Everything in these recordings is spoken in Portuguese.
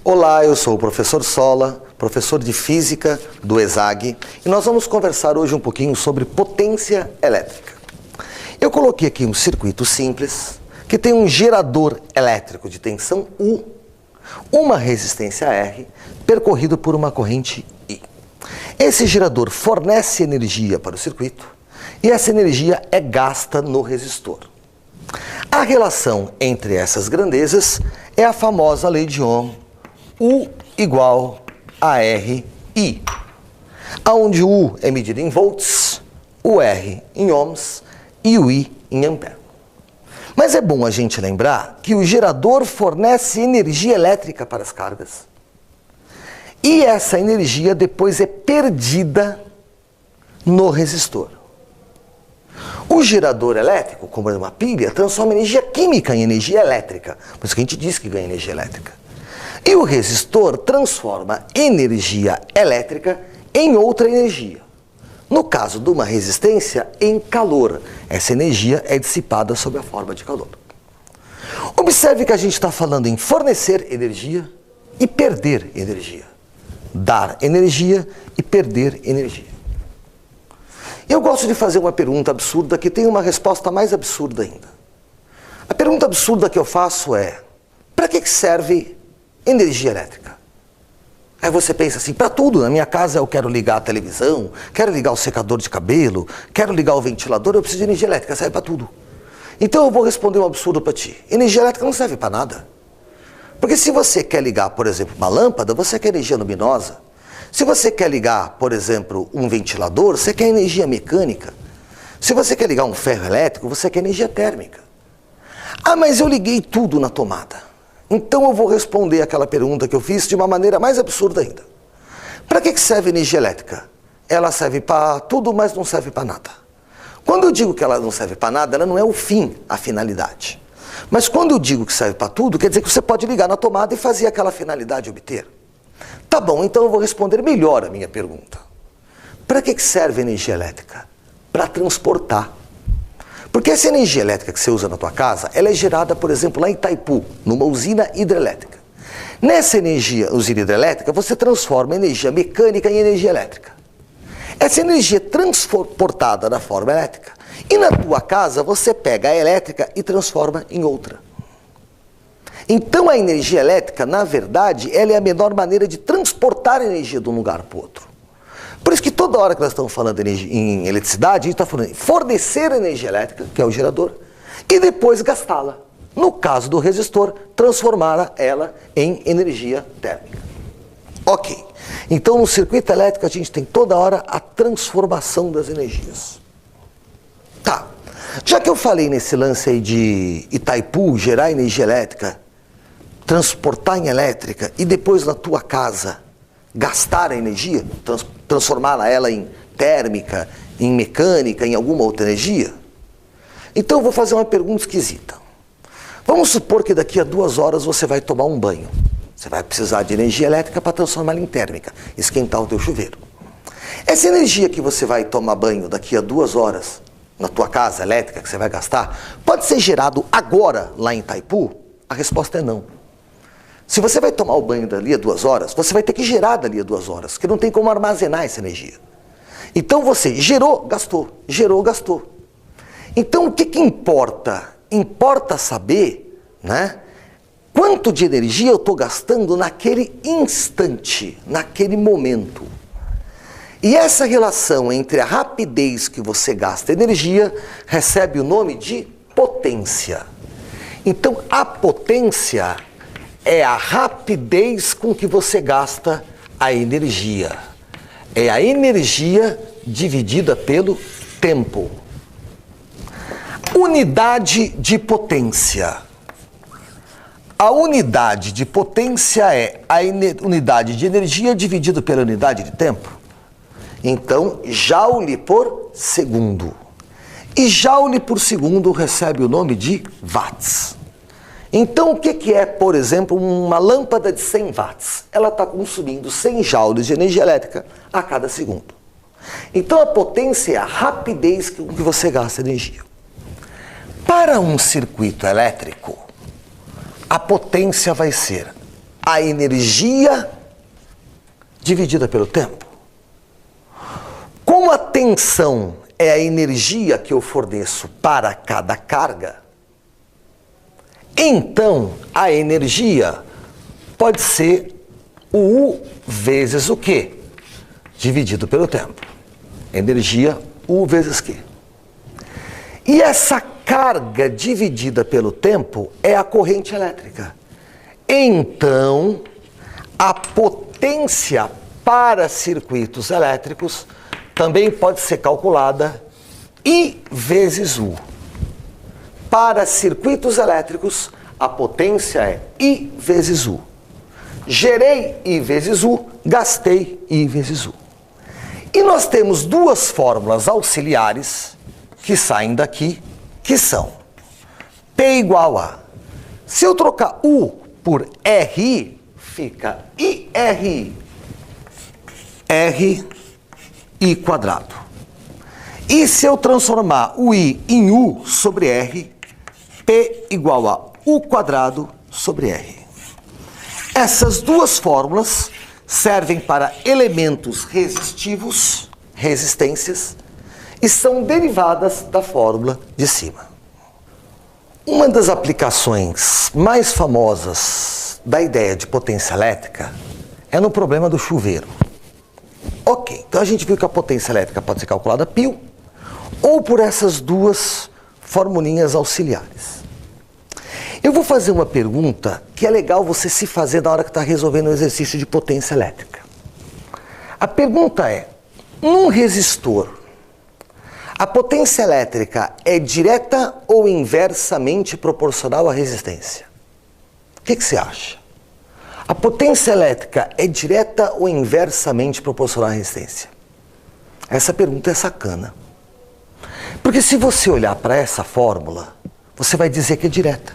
Olá, eu sou o professor Sola, professor de Física do ESAG, e nós vamos conversar hoje um pouquinho sobre potência elétrica. Eu coloquei aqui um circuito simples, que tem um gerador elétrico de tensão U, uma resistência R, percorrido por uma corrente I. Esse gerador fornece energia para o circuito, e essa energia é gasta no resistor. A relação entre essas grandezas é a famosa lei de Ohm, U igual a RI, onde o U é medido em volts, o R em ohms e o I em ampere. Mas é bom a gente lembrar que o gerador fornece energia elétrica para as cargas. E essa energia depois é perdida no resistor. O gerador elétrico, como é uma pilha, transforma energia química em energia elétrica. Por isso que a gente diz que ganha energia elétrica. E o resistor transforma energia elétrica em outra energia. No caso de uma resistência, em calor. Essa energia é dissipada sob a forma de calor. Observe que a gente está falando em fornecer energia e perder energia. Dar energia e perder energia. Eu gosto de fazer uma pergunta absurda que tem uma resposta mais absurda ainda. A pergunta absurda que eu faço é: para que serve energia elétrica? Aí você pensa assim, para tudo. Na minha casa eu quero ligar a televisão, quero ligar o secador de cabelo, quero ligar o ventilador, eu preciso de energia elétrica, serve para tudo. Então eu vou responder um absurdo para ti. Energia elétrica não serve para nada. Porque se você quer ligar, por exemplo, uma lâmpada, você quer energia luminosa. Se você quer ligar, por exemplo, um ventilador, você quer energia mecânica. Se você quer ligar um ferro elétrico, você quer energia térmica. Ah, mas eu liguei tudo na tomada. Então eu vou responder aquela pergunta que eu fiz de uma maneira mais absurda ainda. Para que serve energia elétrica? Ela serve para tudo, mas não serve para nada. Quando eu digo que ela não serve para nada, ela não é o fim, a finalidade. Mas quando eu digo que serve para tudo, quer dizer que você pode ligar na tomada e fazer aquela finalidade obter. Tá bom, então eu vou responder melhor a minha pergunta. Para que serve energia elétrica? Para transportar. Porque essa energia elétrica que você usa na tua casa, ela é gerada, por exemplo, lá em Itaipu, numa usina hidrelétrica. Nessa usina hidrelétrica, você transforma energia mecânica em energia elétrica. Essa energia é transportada na forma elétrica. E na tua casa, você pega a elétrica e transforma em outra. Então a energia elétrica, na verdade, ela é a menor maneira de transportar energia de um lugar para o outro. Por isso que toda hora que nós estamos falando em eletricidade, a gente está falando em fornecer energia elétrica, que é o gerador, e depois gastá-la. No caso do resistor, transformar ela em energia térmica. Ok. Então no circuito elétrico a gente tem toda hora a transformação das energias. Tá. Já que eu falei nesse lance aí de Itaipu gerar energia elétrica, transportar em elétrica e depois na tua casa gastar a energia, transformar ela em térmica, em mecânica, em alguma outra energia? Então eu vou fazer uma pergunta esquisita. Vamos supor que daqui a 2 horas você vai tomar um banho. Você vai precisar de energia elétrica para transformá-la em térmica, esquentar o teu chuveiro. Essa energia que você vai tomar banho daqui a 2 horas, na tua casa elétrica que você vai gastar, pode ser gerado agora lá em Itaipu? A resposta é não. Se você vai tomar o banho dali a 2 horas, você vai ter que gerar dali a 2 horas, porque não tem como armazenar essa energia. Então você gerou, gastou, gerou, gastou. Então o que importa? Importa saber, né, quanto de energia eu estou gastando naquele instante, naquele momento. E essa relação entre a rapidez que você gasta energia recebe o nome de potência. Então a potência é a rapidez com que você gasta a energia. É a energia dividida pelo tempo. Unidade de potência. A unidade de potência é a unidade de energia dividida pela unidade de tempo. Então, joule por segundo. E joule por segundo recebe o nome de watts. Então, o que é, por exemplo, uma lâmpada de 100 watts? Ela está consumindo 100 joules de energia elétrica a cada segundo. Então, a potência é a rapidez com que você gasta energia. Para um circuito elétrico, a potência vai ser a energia dividida pelo tempo. Como a tensão é a energia que eu forneço para cada carga, então a energia pode ser o U vezes o Q, dividido pelo tempo. Energia U vezes Q. E essa carga dividida pelo tempo é a corrente elétrica. Então, a potência para circuitos elétricos também pode ser calculada I vezes U. Para circuitos elétricos, a potência é I vezes U. Gerei I vezes U, gastei I vezes U. E nós temos duas fórmulas auxiliares que saem daqui, que são P igual a... Se eu trocar U por RI, fica IRI. RI quadrado. E se eu transformar o I em U sobre R, P igual a U quadrado sobre R. Essas duas fórmulas servem para elementos resistivos, resistências, e são derivadas da fórmula de cima. Uma das aplicações mais famosas da ideia de potência elétrica é no problema do chuveiro. Ok, então a gente viu que a potência elétrica pode ser calculada pio ou por essas duas formulinhas auxiliares. Eu vou fazer uma pergunta que é legal você se fazer na hora que está resolvendo o exercício de potência elétrica. A pergunta é, num resistor, a potência elétrica é direta ou inversamente proporcional à resistência? O que você acha? A potência elétrica é direta ou inversamente proporcional à resistência? Essa pergunta é sacana. Porque se você olhar para essa fórmula, você vai dizer que é direta.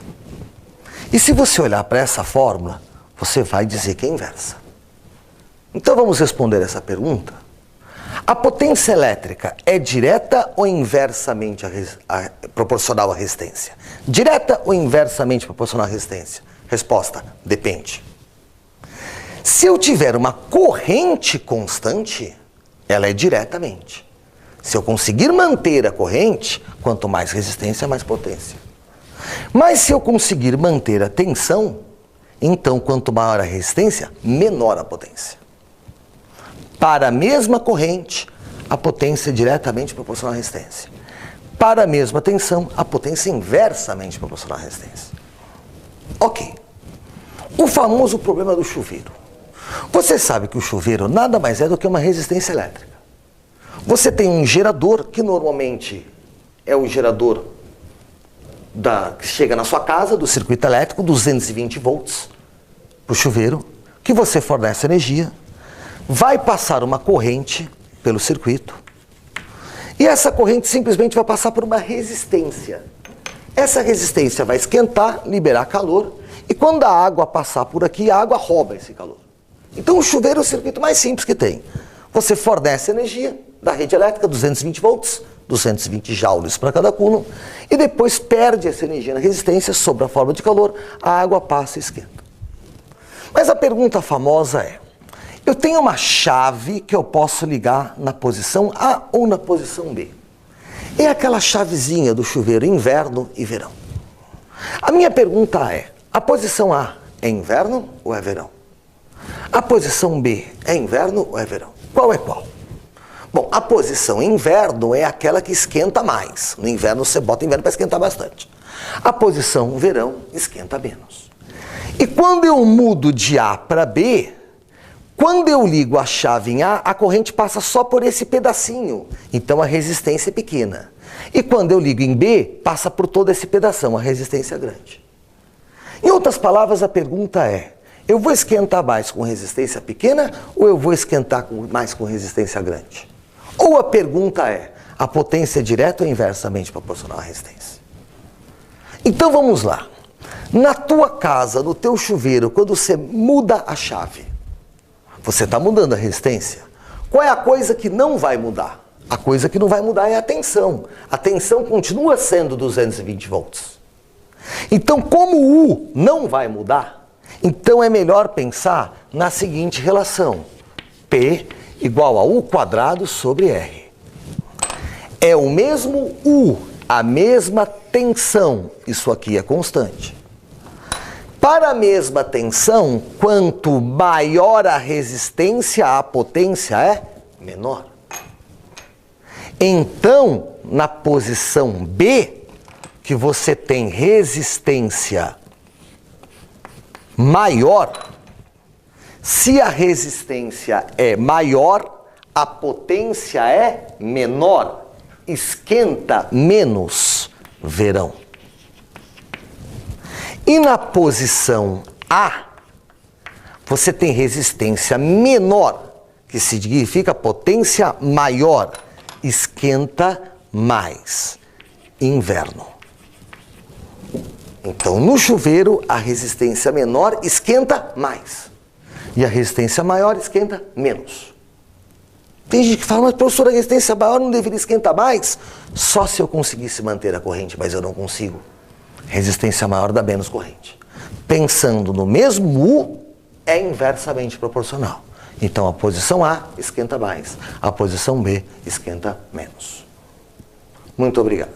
E se você olhar para essa fórmula, você vai dizer que é inversa. Então vamos responder essa pergunta. A potência elétrica é direta ou inversamente proporcional à resistência? Direta ou inversamente proporcional à resistência? Resposta, depende. Se eu tiver uma corrente constante, ela é diretamente. Se eu conseguir manter a corrente, quanto mais resistência, mais potência. Mas se eu conseguir manter a tensão, então quanto maior a resistência, menor a potência. Para a mesma corrente, a potência é diretamente proporcional à resistência. Para a mesma tensão, a potência é inversamente proporcional à resistência. Ok. O famoso problema do chuveiro. Você sabe que o chuveiro nada mais é do que uma resistência elétrica. Você tem um gerador, que normalmente é o gerador que chega na sua casa, do circuito elétrico, 220 volts, para o chuveiro, que você fornece energia, vai passar uma corrente pelo circuito, e essa corrente simplesmente vai passar por uma resistência. Essa resistência vai esquentar, liberar calor, e quando a água passar por aqui, a água rouba esse calor. Então o chuveiro é o circuito mais simples que tem. Você fornece energia da rede elétrica, 220 volts, 220 joules para cada coulomb, e depois perde essa energia na resistência, sob a forma de calor, a água passa e esquenta. Mas a pergunta famosa é, eu tenho uma chave que eu posso ligar na posição A ou na posição B. É aquela chavezinha do chuveiro inverno e verão. A minha pergunta é, a posição A é inverno ou é verão? A posição B é inverno ou é verão? Qual é qual? Bom, a posição inverno é aquela que esquenta mais. No inverno você bota inverno para esquentar bastante. A posição verão esquenta menos. E quando eu mudo de A para B, quando eu ligo a chave em A, a corrente passa só por esse pedacinho. Então a resistência é pequena. E quando eu ligo em B, passa por todo esse pedação, a resistência é grande. Em outras palavras, a pergunta é, eu vou esquentar mais com resistência pequena ou eu vou esquentar mais com resistência grande? Ou a pergunta é, a potência é direta ou inversamente proporcional à resistência? Então vamos lá. Na tua casa, no teu chuveiro, quando você muda a chave, você está mudando a resistência? Qual é a coisa que não vai mudar? A coisa que não vai mudar é a tensão. A tensão continua sendo 220 volts. Então, como o U não vai mudar, Então é melhor pensar na seguinte relação. P igual a U quadrado sobre R. É o mesmo U, a mesma tensão. Isso aqui é constante. Para a mesma tensão, quanto maior a resistência, a potência é menor. Então, na posição B, que você tem resistência maior, se a resistência é maior, a potência é menor. Esquenta menos, verão. E na posição A, você tem resistência menor, que significa potência maior. Esquenta mais, inverno. Então, no chuveiro, a resistência menor esquenta mais. E a resistência maior esquenta menos. Tem gente que fala, mas professor, a resistência maior não deveria esquentar mais? Só se eu conseguisse manter a corrente, mas eu não consigo. Resistência maior dá menos corrente. Pensando no mesmo U, é inversamente proporcional. Então a posição A esquenta mais, a posição B esquenta menos. Muito obrigado.